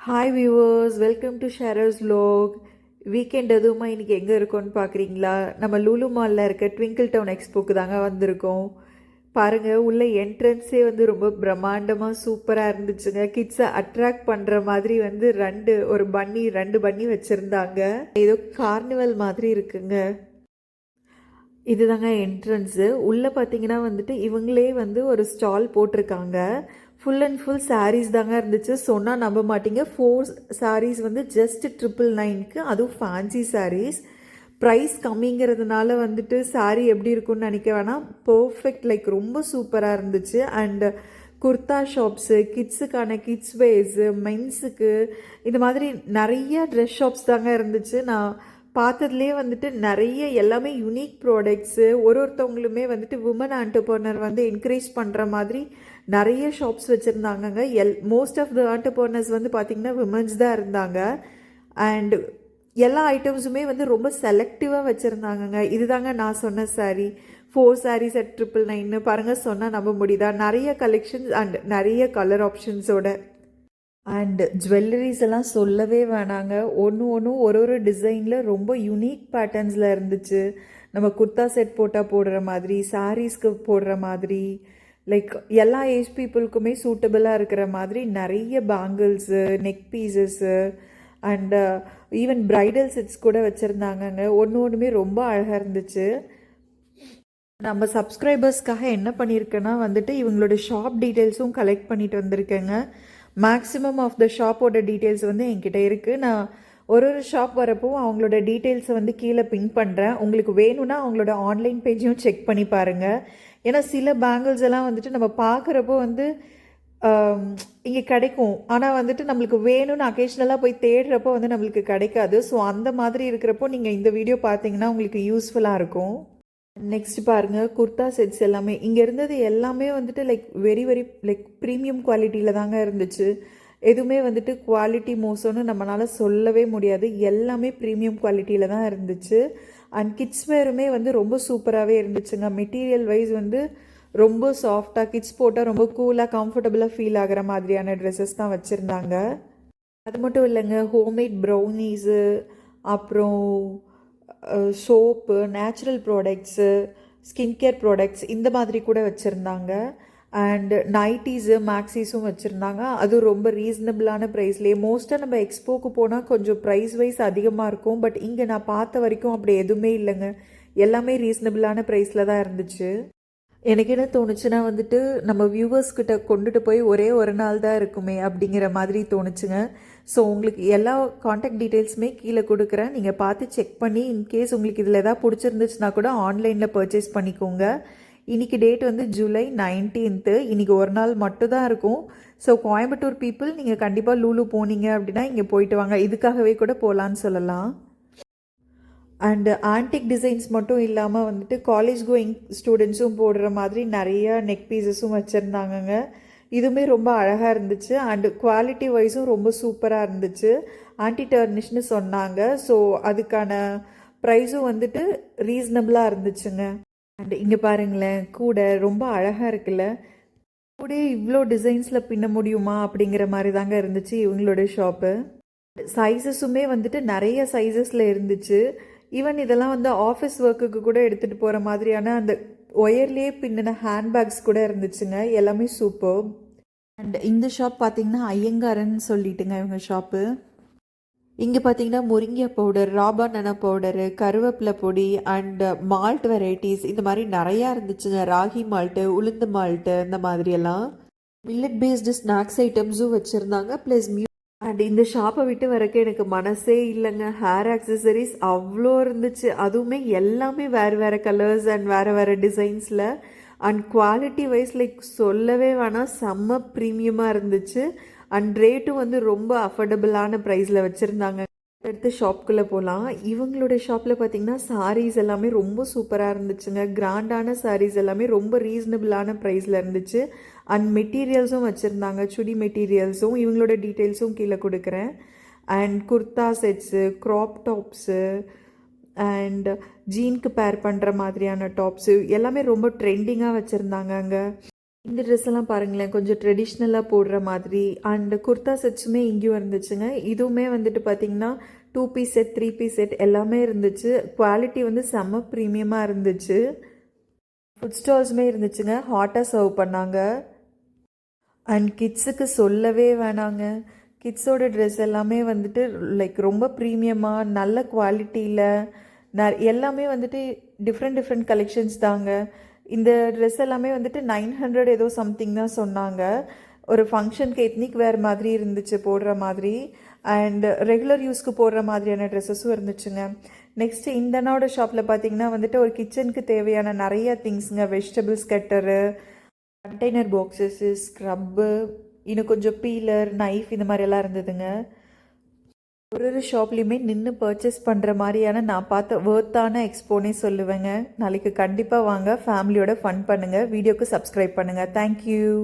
Hi viewers, welcome to Sharers vlog. Weekend எதுவுமா இன்றைக்கி எங்கே இருக்கோன்னு பார்க்குறீங்களா? நம்ம லூலு மாலில் இருக்க ட்விங்கிள் டவுன் எக்ஸ்போக்கு தாங்க வந்திருக்கோம். பாருங்கள், உள்ள என்ட்ரன்ஸே வந்து ரொம்ப பிரம்மாண்டமாக சூப்பராக இருந்துச்சுங்க. கிட்ஸை அட்ராக்ட் பண்ணுற மாதிரி வந்து ரெண்டு பன்னி வச்சுருந்தாங்க. ஏதோ கார்னிவல் மாதிரி இருக்குங்க. இதுதாங்க என்ட்ரன்ஸு. உள்ளே பார்த்தீங்கன்னா வந்துட்டு இவங்களே வந்து ஒரு ஸ்டால் போட்டிருக்காங்க. ஃபுல் அண்ட் ஃபுல் சாரீஸ் தாங்க இருந்துச்சு. சொன்னால் நம்ப மாட்டீங்க, 4 சாரீஸ் வந்து ஜஸ்ட் 999க்கு, அதுவும் ஃபேன்சி சாரீஸ். ப்ரைஸ் கம்மிங்கிறதுனால வந்துட்டு சாரீ எப்படி இருக்குன்னு நினைக்க வேணாம், பர்ஃபெக்ட், லைக் ரொம்ப சூப்பராக இருந்துச்சு. அண்டு குர்தா ஷாப்ஸு, கிட்ஸுக்கான கிட்ஸ் வேர்ஸு, மென்ஸுக்கு இந்த மாதிரி நிறைய ட்ரெஸ் ஷாப்ஸ் தாங்க இருந்துச்சு. நான் பார்த்ததுலேயே வந்துட்டு நிறைய எல்லாமே யூனிக் ப்ராடக்ட்ஸு, ஒருத்தவங்களுமே வந்துட்டு உமன் ஆண்டர்ப்ரனர் வந்து என்கரேஜ் பண்ணுற மாதிரி நிறைய ஷாப்ஸ் வச்சுருந்தாங்கங்க. மோஸ்ட் ஆஃப் த ஆண்டர்ப்ரனர்ஸ் வந்து பார்த்திங்கன்னா விமன்ஸ் தான் இருந்தாங்க. அண்ட் எல்லா ஐட்டம்ஸுமே வந்து ரொம்ப செலக்டிவாக வச்சுருந்தாங்கங்க. இதுதாங்க நான் சொன்ன சாரீ, 4 சாரீஸ் at 999 பாருங்கள், சொன்னால் நம்ப முடியுதா? நிறைய கலெக்ஷன்ஸ் அண்ட் நிறைய கலர் ஆப்ஷன்ஸோட. அண்ட் ஜுவல்லரிஸ் எல்லாம் சொல்லவே வேணாங்க. ஒன்றும் ஒரு டிசைனில் ரொம்ப யூனிக் பேட்டர்ன்ஸில் இருந்துச்சு. நம்ம குர்தா செட் போட்டால் போடுற மாதிரி, சாரீஸ்க்கு போடுற மாதிரி, லைக் எல்லா ஏஜ் பீப்புளுக்குமே சூட்டபிளாக இருக்கிற மாதிரி நிறைய bangles, neck pieces and even bridal sets கூட வச்சுருந்தாங்கங்க. ஒன்றுமே ரொம்ப அழகாக இருந்துச்சு. நம்ம சப்ஸ்கிரைபர்ஸ்க்காக என்ன பண்ணியிருக்கேன்னா வந்துட்டு இவங்களோட ஷாப் டீட்டெயில்ஸும் கலெக்ட் பண்ணிட்டு வந்திருக்கேங்க. மேக்ஸிமம் ஆஃப் த ஷாப்போட டீட்டெயில்ஸ் வந்து என்கிட்ட இருக்குது. நான் ஒரு ஷாப் வரப்போ அவங்களோட டீட்டெயில்ஸை வந்து கீழே பின் பண்ணுறேன். உங்களுக்கு வேணும்னா அவங்களோட ஆன்லைன் பேஜையும் செக் பண்ணி பாருங்கள். ஏன்னா சில பேங்கிள்ஸ் எல்லாம் வந்துட்டு நம்ம பார்க்குறப்போ வந்து இங்கே கிடைக்கும், ஆனால் வந்துட்டு நம்மளுக்கு வேணும்னு அக்கேஷ்னலாக போய் தேடுறப்போ வந்து நம்மளுக்கு கிடைக்காது. ஸோ அந்த மாதிரி இருக்கிறப்போ நீங்கள் இந்த வீடியோ பார்த்தீங்கன்னா உங்களுக்கு யூஸ்ஃபுல்லாக இருக்கும். நெக்ஸ்ட் பாருங்கள், குர்தா செட்ஸ் எல்லாமே இங்கே இருந்தது எல்லாமே வந்துட்டு லைக் வெரி லைக் ப்ரீமியம் குவாலிட்டியில் தாங்க இருந்துச்சு. எதுவுமே வந்துட்டு குவாலிட்டி மோசம்னு நம்மளால் சொல்லவே முடியாது. எல்லாமே ப்ரீமியம் குவாலிட்டியில் தான் இருந்துச்சு. அண்ட் கிட்ஸ் வேருமே வந்து ரொம்ப சூப்பராகவே இருந்துச்சுங்க. மெட்டீரியல் வைஸ் வந்து ரொம்ப சாஃப்டாக, கிட்ஸ் போட்டால் ரொம்ப கூலாக கம்ஃபர்டபுளாக ஃபீல் ஆகிற மாதிரியான ட்ரெஸ்ஸஸ் தான் வச்சுருந்தாங்க. அது மட்டும் இல்லைங்க, ஹோம்மேட் ப்ரௌனீஸு, அப்புறம் soap, natural products, skin care products இந்த மாதிரி கூட வச்சுருந்தாங்க. அண்ட் நைட்டிஸு, மேக்ஸிஸும் வச்சுருந்தாங்க. அதுவும் ரொம்ப ரீசனபிளான ப்ரைஸ்லேயே. மோஸ்ட்டாக நம்ம எக்ஸ்போக்கு போனால் கொஞ்சம் ப்ரைஸ் வைஸ் அதிகமாக இருக்கும். பட் இங்கே நான் பார்த்த வரைக்கும் அப்படி எதுவுமே இல்லைங்க. எல்லாமே ரீசனபிளான ப்ரைஸில் தான் இருந்துச்சு. எனக்கு என்ன தோணுச்சுன்னா வந்துட்டு நம்ம வியூவர்ஸ்கிட்ட கொண்டுட்டு போய் ஒரே ஒரு நாள் தான் இருக்குமே அப்படிங்கிற மாதிரி தோணுச்சுங்க. ஸோ உங்களுக்கு எல்லா காண்டாக்ட் டீட்டெயில்ஸுமே கீழே கொடுக்குறேன். நீங்கள் பார்த்து செக் பண்ணி இன்கேஸ் உங்களுக்கு இதில் எதாவது பிடிச்சிருந்துச்சுன்னா கூட ஆன்லைனில் பர்ச்சேஸ் பண்ணிக்கோங்க. இன்றைக்கி டேட் வந்து ஜூலை 19th. இன்றைக்கி ஒரு நாள் மட்டும் தான் இருக்கும். ஸோ கோயம்புத்தூர் பீப்புள் நீங்கள் கண்டிப்பாக லூலு போனீங்க அப்படின்னா இங்கே போயிட்டு வாங்க. இதுக்காகவே கூட போகலான்னு சொல்லலாம். அண்டு ஆன்டிக் டிசைன்ஸ் மட்டும் இல்லாமல் வந்துட்டு காலேஜ் கோயிங் ஸ்டூடெண்ட்ஸும் போடுற மாதிரி நிறைய நெக் பீசஸும் வச்சுருந்தாங்கங்க. இதுவுமே ரொம்ப அழகாக இருந்துச்சு. அண்டு குவாலிட்டி வைஸும் ரொம்ப சூப்பராக இருந்துச்சு. ஆன்டி டர்னிஷ்னு சொன்னாங்க. ஸோ அதுக்கான ப்ரைஸும் வந்துட்டு ரீசனபிளாக இருந்துச்சுங்க. அண்டு இங்கே பாருங்களேன், கூட ரொம்ப அழகாக இருக்குல்ல. கூட இவ்வளோ டிசைன்ஸில் பின்ன முடியுமா அப்படிங்கிற மாதிரி தாங்க இருந்துச்சு இவங்களோட ஷாப்பு. சைஸஸுமே வந்துட்டு நிறைய சைஸஸில் இருந்துச்சு. ஈவன் இதெல்லாம் வந்து ஆஃபீஸ் ஒர்க்குக்கு கூட எடுத்துகிட்டு போகிற மாதிரியான அந்த ஒயர்லேயே பின்னின ஹேண்ட்பேக்ஸ் கூட இருந்துச்சுங்க. எல்லாமே சூப்பர். அண்ட் இந்த ஷாப் பார்த்திங்கன்னா ஐயங்காரன்னு சொல்லிட்டுங்க இவங்க ஷாப்பு. இங்கே பார்த்தீங்கன்னா முருங்கை பவுடர், ராபானனா பவுடரு, கருவேப்பிலை பொடி அண்ட் மால்ட் வெரைட்டிஸ் இந்த மாதிரி நிறையா இருந்துச்சுங்க. ராகி மால்ட்டு, உளுந்து மால்ட்டு இந்த மாதிரியெல்லாம் மில்லட் பேஸ்டு ஸ்நாக்ஸ் ஐட்டம்ஸும் வச்சுருந்தாங்க. ப்ளஸ் அண்ட் இந்த ஷாப்பை விட்டு வரக்க எனக்கு மனசே இல்லைங்க. ஹேர் ஆக்சசரிஸ் அவ்வளோ இருந்துச்சு. அதுவுமே எல்லாமே வேறு கலர்ஸ் அண்ட் வேறு டிசைன்ஸில். அண்ட் குவாலிட்டி வைஸ் லைக் சொல்லவே வேணாம், செம்ம ப்ரீமியமாக இருந்துச்சு. அண்ட் ரேட்டும் வந்து ரொம்ப அஃபோர்டபுளான ப்ரைஸில் வச்சுருந்தாங்க. அடுத்து ஷாப்புக்குள்ளே போகலாம். இவங்களோட ஷாப்பில் பார்த்திங்கன்னா சாரீஸ் எல்லாமே ரொம்ப சூப்பராக இருந்துச்சுங்க. கிராண்டான சாரீஸ் எல்லாமே ரொம்ப ரீசனபிளான ப்ரைஸில் இருந்துச்சு. அண்ட் மெட்டீரியல்ஸும் வச்சுருந்தாங்க, சுடி மெட்டீரியல்ஸும். இவங்களோட டீட்டெயில்ஸும் கீழே கொடுக்குறேன். And kurta sets, crop tops and ஜீனுக்கு பேர் பண்ணுற மாதிரியான டாப்ஸு எல்லாமே ரொம்ப ட்ரெண்டிங்காக வச்சுருந்தாங்க அங்கே. இந்த ட்ரெஸ் எல்லாம் பாருங்களேன், கொஞ்சம் ட்ரெடிஷ்னலாக போடுற மாதிரி. அண்ட் குர்தா செட்ஸுமே இங்கேயும் இருந்துச்சுங்க. இதுவுமே வந்துட்டு பார்த்தீங்கன்னா 2 பீஸ் செட், 3 பீஸ் செட் எல்லாமே இருந்துச்சு. குவாலிட்டி வந்து செம்ம ப்ரீமியமாக இருந்துச்சு. ஃபுட் ஸ்டால்ஸுமே இருந்துச்சுங்க. ஹாட்டாக சர்வ் பண்ணாங்க. அண்ட் கிட்ஸுக்கு சொல்லவே வேணாங்க. கிட்ஸோட ட்ரெஸ் எல்லாமே வந்துட்டு லைக் ரொம்ப ப்ரீமியமாக நல்ல குவாலிட்டியில் எல்லாமே வந்துட்டு டிஃப்ரெண்ட் டிஃப்ரெண்ட் கலெக்ஷன்ஸ் தாங்க. இந்த ட்ரெஸ் எல்லாமே வந்துட்டு 900 ஏதோ சம்திங் தான் சொன்னாங்க. ஒரு ஃபங்க்ஷனுக்கு எத்னிக் வேர் மாதிரி இருந்துச்சு போடுற மாதிரி. அண்ட் ரெகுலர் யூஸ்க்கு போடுற மாதிரியான ட்ரெஸ்ஸஸும் இருந்துச்சுங்க. நெக்ஸ்ட்டு இந்தனோட ஷாப்பில் பார்த்தீங்கன்னா வந்துட்டு ஒரு கிச்சனுக்கு தேவையான நிறைய திங்ஸுங்க, vegetables cutter, container boxes, scrub, இன்னும் கொஞ்சம் பீலர், நைஃப் இந்த மாதிரியெல்லாம் இருந்ததுங்க. ஒரு ஷாப்லேயுமே நின்று பர்ச்சேஸ் பண்ணுற மாதிரியான நான் பார்த்த வேர்த்தான எக்ஸ்போனே சொல்லுவேங்க. நாளைக்கு கண்டிப்பாக வாங்க, ஃபேமிலியோட ஃபன் பண்ணுங்கள். வீடியோக்கு சப்ஸ்கிரைப் பண்ணுங்கள். தேங்க்யூ.